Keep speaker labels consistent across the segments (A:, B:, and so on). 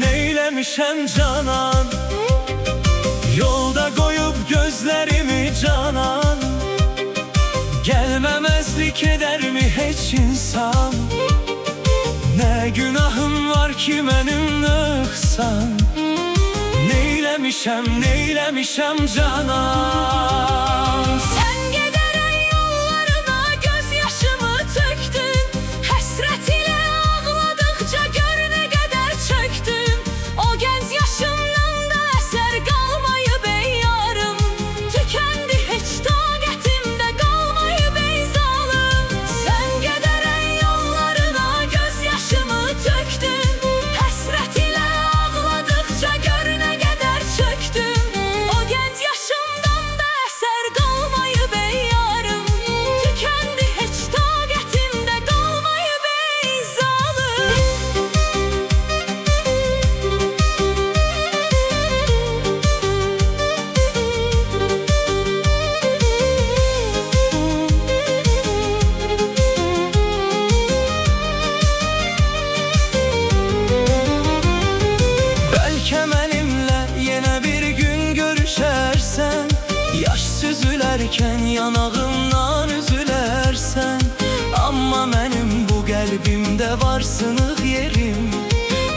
A: neylemişem canan. Yolda koyup gözlerimi canan. Gelmemezlik eder mi hiç insan? Ne günahım var ki benim nöksan? Neylemişem canan.
B: Sen gederen yollarına gözyaşımı töktün. Həsrət ile ağladıkça gör ne kadar çöktüm. O genç yaşımdan da eser kalmayıp ey yarım. Tükendi hiç taqətimdə qalmayıp ey zalım. Sen gederen yollarına gözyaşımı töktün. Həsrət ile ağladıkça gör ne kadar çöktüm. O genç yaşımdan da eser kalmayıp ey yarım. Tükendi hiç taqətimdə qalmayıp ey zalım.
A: Belki benimle yine bir gün görüşersen. Yaş süzülerken yanağımdan üzülersen. Ama benim bu kalbimde var sınık yerim.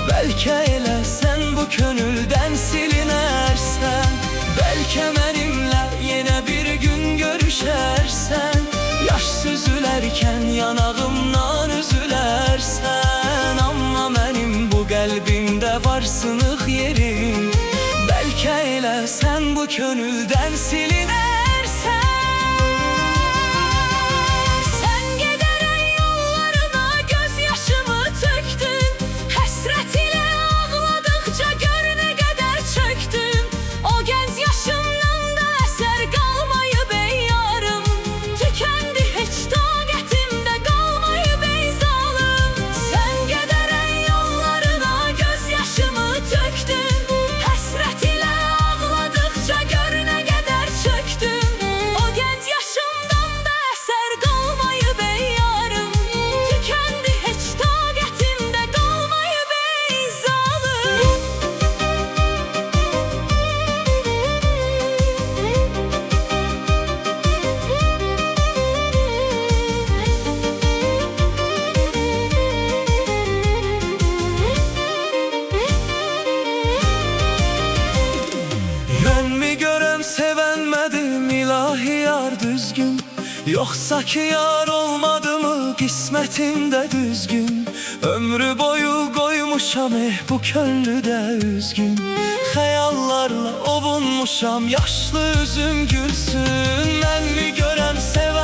A: Belki elə sen bu könülden silinersen. Belki benimle yine bir gün görüşersen. Yaş süzülerken yanağımdan üzülersen. Ama benim bu kalbimde var sınık yerim. Belki elə sen bu könülden silinersen.
B: Sen gederen yollarına gözyaşımı töktün. Həsrət ile ağladıkça gör ne kadar çöktüm. O genç yaşımdan da eser kalmayıp ey yarım. Tükendi hiç taqətimdə qalmayıp ey zalım. Sen gederen yollarına gözyaşımı töktün. Həsrət ile ağladıkça gör ne kadar çöktüm. O genç yaşımdan da eser kalmayıp ey yarım. Tükendi hiç taqətimdə qalmayıp ey zalım.
A: Ben mi görem sevenmedim ilahi yar düzgün. Yoksa ki yar olmadı mı kısmetimde düzgün. Ömrü boyu koymuşam bu könlüde üzgün. Hayallarla ovunmuşam yaşlı üzüm gülsün. Ben mi görem sevenmedim